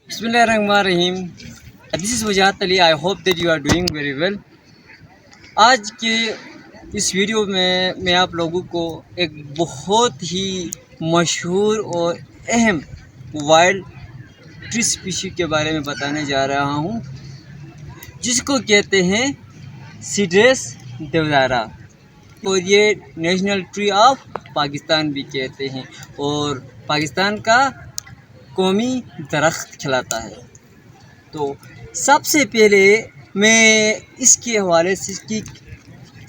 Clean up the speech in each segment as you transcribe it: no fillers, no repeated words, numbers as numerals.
बिस्मिल्लाहिर्रहमानिर्रहीम। This is Wajahat Ali. I hope that you are doing very well. आज के इस वीडियो में मैं आप लोगों को एक बहुत ही मशहूर और अहम वाइल्ड ट्री स्पीशी के बारे में बताने जा रहा हूँ, जिसको कहते हैं सीड्रेस देवदारा, और ये नेशनल ट्री ऑफ पाकिस्तान भी कहते हैं और पाकिस्तान का कौमी दरख्त खिलाता है। तो सबसे पहले मैं इसके हवाले से इसकी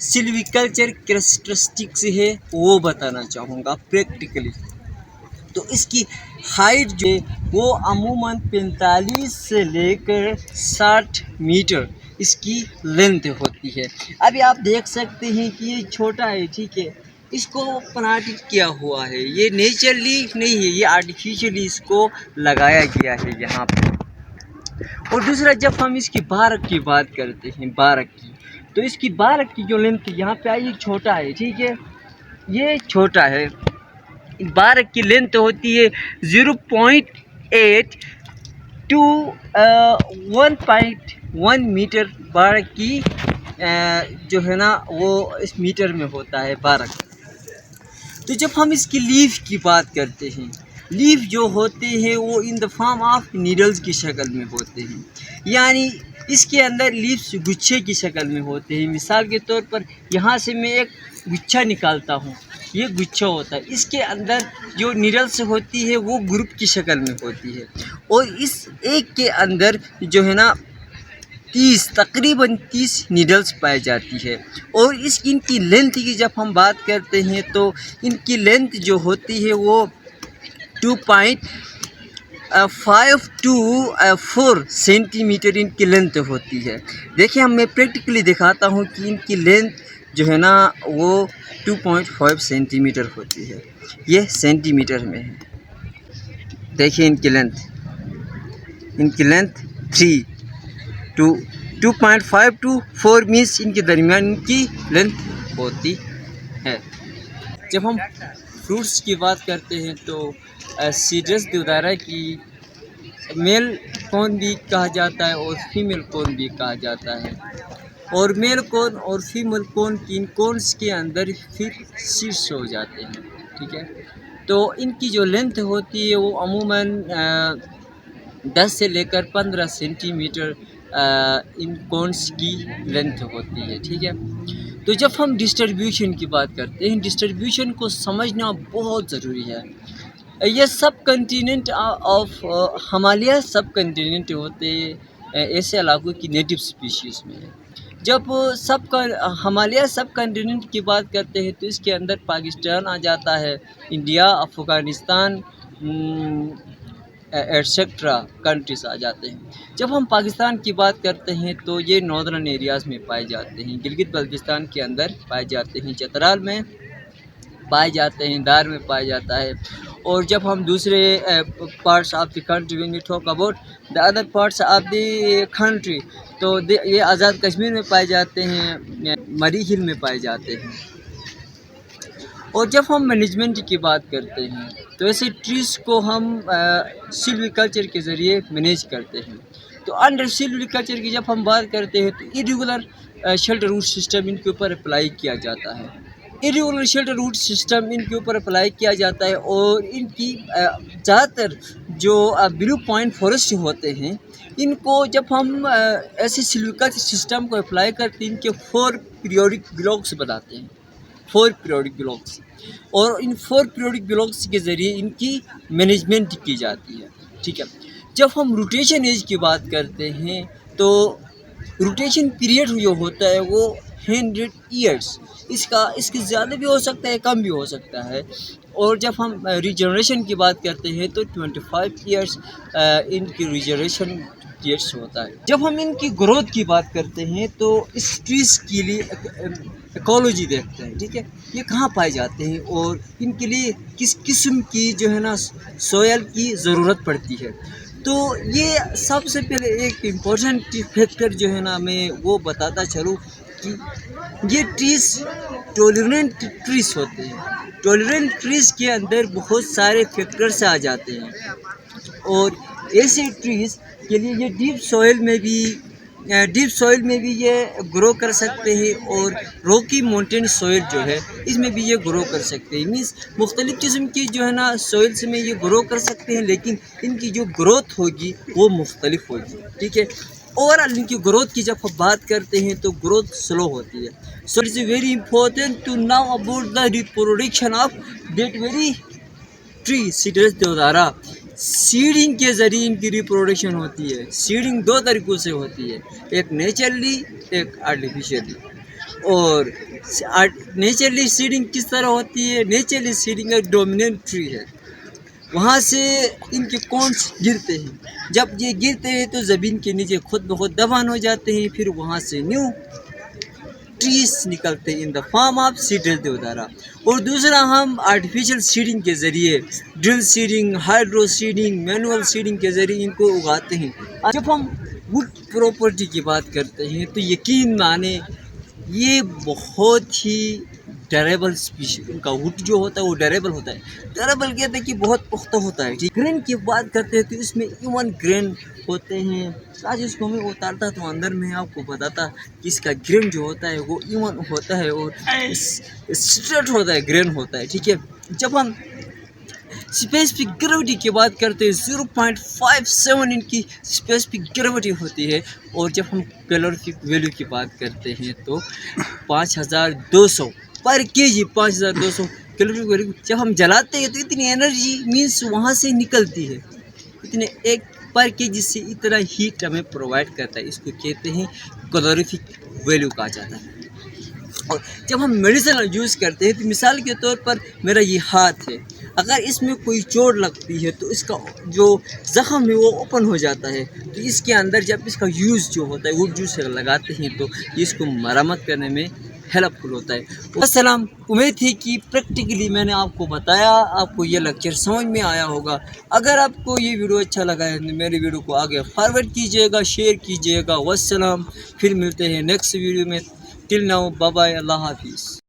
सिल्वीकल्चर कैरेक्टरिस्टिक्स है वो बताना चाहूँगा प्रैक्टिकली। तो इसकी हाइट जो है वो अमूमन 45 से लेकर 60 मीटर इसकी लेंथ होती है। अभी आप देख सकते हैं कि ये छोटा है, ठीक है, इसको प्लांटेड किया हुआ है, ये नेचुरली नहीं है, ये आर्टिफिशियली इसको लगाया गया है यहाँ पर। और दूसरा, जब हम इसकी बारक की बात करते हैं, बारक की, तो इसकी बारक की जो लेंथ यहाँ पे आई, ये छोटा है, ठीक है, ये छोटा है। बारक की लेंथ होती है 0.8 टू 1.1 मीटर। बारक की जो है ना वो इस मीटर में होता है बारक। तो जब हम इसकी लीफ की बात करते हैं, लीफ जो होते हैं वो इन द फॉर्म ऑफ नीडल्स की शक्ल में होते हैं, यानी इसके अंदर लीव्स गुच्छे की शक्ल में होते हैं। मिसाल के तौर पर यहाँ से मैं एक गुच्छा निकालता हूँ, ये गुच्छा होता है, इसके अंदर जो नीडल्स होती है वो ग्रुप की शक्ल में होती है, और इस एक के अंदर जो है ना तकरीबन 30 नीडल्स पाई जाती है। और इनकी लेंथ की जब हम बात करते हैं तो इनकी लेंथ जो होती है वो 2.5 टू 4 सेंटीमीटर इनकी लेंथ होती है। देखिए, मैं प्रैक्टिकली दिखाता हूँ कि इनकी लेंथ जो है ना वो 2.5 सेंटीमीटर होती है, ये सेंटीमीटर में है। देखिए इनकी लेंथ 2.5 टू 4 मीन्स इनके दरमियान इनकी लेंथ होती है। जब हम फ्रूट्स की बात करते हैं तो सीड्रेस देवदारा की मेल कौन भी कहा जाता है और फीमेल कौन भी कहा जाता है, और मेल कौन और फीमेल कौन की कौन्स के अंदर फिर सीड्स हो जाते हैं, ठीक है। तो इनकी जो लेंथ होती है वो अमूमन 10 से लेकर 15 सेंटीमीटर इन कौन्स की लेंथ होती है, ठीक है। तो जब हम डिस्ट्रीब्यूशन की बात करते हैं, डिस्ट्रीब्यूशन को समझना बहुत ज़रूरी है। ये सब कंटिनेंट ऑफ हिमालय सब कंटिनेंट होते ऐसे इलाकों की नेटिव स्पीशीज़ में है। जब हिमालय सब कंटिनेंट की बात करते हैं तो इसके अंदर पाकिस्तान आ जाता है, इंडिया, अफ़गानिस्तान एटसेट्रा कंट्रीज आ जाते हैं। जब हम पाकिस्तान की बात करते हैं तो ये नॉर्दर्न एरियाज़ में पाए जाते हैं, गिलगित बल्तिस्तान के अंदर पाए जाते हैं, चतराल में पाए जाते हैं, दार में पाया जाता है। और जब हम दूसरे parts of the country, when we talk about the other parts of the country, तो ये आज़ाद कश्मीर में पाए जाते हैं, मरी हिल में पाए जाते हैं। और जब हम मैनेजमेंट की बात करते हैं तो ऐसे ट्रीज़ को हम सिल्वीकल्चर के ज़रिए मैनेज करते हैं। तो अंडर सिल्वीकल्चर की जब हम बात करते हैं तो इरेगुलर शेल्टर रूट सिस्टम इनके ऊपर अप्लाई किया जाता है। इरेगुलर शेल्टर रूट सिस्टम इनके ऊपर अप्लाई किया जाता है, और इनकी ज़्यादातर जो ब्लू पॉइंट फॉरेस्ट होते हैं, इनको जब हम ऐसे सिल्वीकल्चर सिस्टम को अप्लाई करते हैं, इनके 4 पीरियोडिक ब्लॉक्स बनाते हैं, 4 पीरियोडिक ब्लॉक्स, और इन 4 पीरियोडिक ब्लॉक्स के ज़रिए इनकी मैनेजमेंट की जाती है, ठीक है। जब हम रोटेशन एज की बात करते हैं तो रोटेशन पीरियड जो होता है वो 100 ईयर्स, इसकी ज़्यादा भी हो सकता है, कम भी हो सकता है। और जब हम रिजनरेशन की बात करते हैं तो 25 ईयर्स इनकी रिजनरेशन ईयर्स होता है। जब हम इनकी ग्रोथ की बात करते हैं तो इस ट्रीज़ के लिए इकोलॉजी देखते हैं, ठीक है, ये कहाँ पाए जाते हैं और इनके लिए किस किस्म की जो है ना सोयल की ज़रूरत पड़ती है। तो ये सबसे पहले एक इम्पोर्टेंट फैक्टर जो है ना मैं वो बताता चलूँ कि ये ट्रीज़ टॉलरेंट ट्रीज़ होते हैं। टॉलरेंट ट्रीज़ के अंदर बहुत सारे फैक्टर्स आ जाते हैं, और ऐसे ट्रीज़ के लिए ये डीप सॉइल में भी ये ग्रो कर सकते हैं, और रॉकी माउंटेन सॉइल जो है इसमें भी ये ग्रो कर सकते हैं। मीन्स मुख्तलिफ़ किस्म की जो है ना सॉइल्स में ये ग्रो कर सकते हैं, लेकिन इनकी जो ग्रोथ होगी वो मुख्तलिफ होगी, ठीक है। ओवरऑल इनकी ग्रोथ की जब हम बात करते हैं तो ग्रोथ स्लो होती है। So it's very important to now about the reproduction of that very tree Cedrus deodara. Seeding के ज़रिए इनकी रिप्रोडक्शन होती है। सीडिंग दो तरीक़ों से होती है, एक नेचुरली, एक आर्टिफिशियली। और नेचुरली सीडिंग किस तरह होती है? नेचुरली सीडिंग एक डोमिनेंट ट्री है, वहाँ से इनके कॉन्स गिरते हैं। जब ये गिरते हैं तो ज़मीन के नीचे खुद ब खुद दफन हो जाते हैं, फिर वहाँ से न्यू ट्रीज निकलते हैं in the form of Cedrus deodara. और दूसरा, हम आर्टिफिशियल सीडिंग के ज़रिए, drill seeding, hydro seeding, manual seeding के ज़रिए इनको उगाते हैं। जब हम वुड प्रॉपर्टी की बात करते हैं तो यकीन माने ये बहुत ही डरेबल स्पीशीज, उनका वुड जो होता है वो डरेबल होता है। डरेबल कहते हैं कि बहुत पुख्ता होता है। ग्रेन की बात करते हैं तो इसमें इवन ग्रेन होते हैं। आज इसको मैं उतारता तो अंदर में आपको बताता कि इसका ग्रेन जो होता है वो इवन होता है और स्ट्रेट होता है, ग्रेन होता है, ठीक है। जब हम स्पेसिफिक ग्रेविटी की बात करते हैं 0.57 इनकी स्पेसिफिक ग्रेविटी होती है। और जब हम कैलोरीफिक वैल्यू की बात करते हैं तो 5200 पर केजी, 5200 कैलोरीफिक वैल्यू। जब हम जलाते हैं तो इतनी एनर्जी मीन्स वहाँ से निकलती है, इतने एक पर केजी से इतना हीट हमें प्रोवाइड करता है। इसको कहते हैं कैलोरीफिक वैल्यू कहा जाता है। और जब हम मेडिसिनल यूज़ करते हैं तो मिसाल के तौर पर मेरा ये हाथ है, अगर इसमें कोई चोट लगती है तो इसका जो ज़ख़म है वो ओपन हो जाता है। तो इसके अंदर जब इसका यूज़ जो होता है वुड जूस लगाते हैं तो इसको मरम्मत करने में हेल्पफुल होता है। अस्सलाम, उम्मीद थी कि प्रैक्टिकली मैंने आपको बताया, आपको ये लेक्चर समझ में आया होगा। अगर आपको ये वीडियो अच्छा लगा है तो मेरी वीडियो को आगे फॉरवर्ड कीजिएगा, शेयर कीजिएगा। वस्सलाम, फिर मिलते हैं नेक्स्ट वीडियो में। टिल नाउ, बाय बाय, अल्लाह हाफिज़।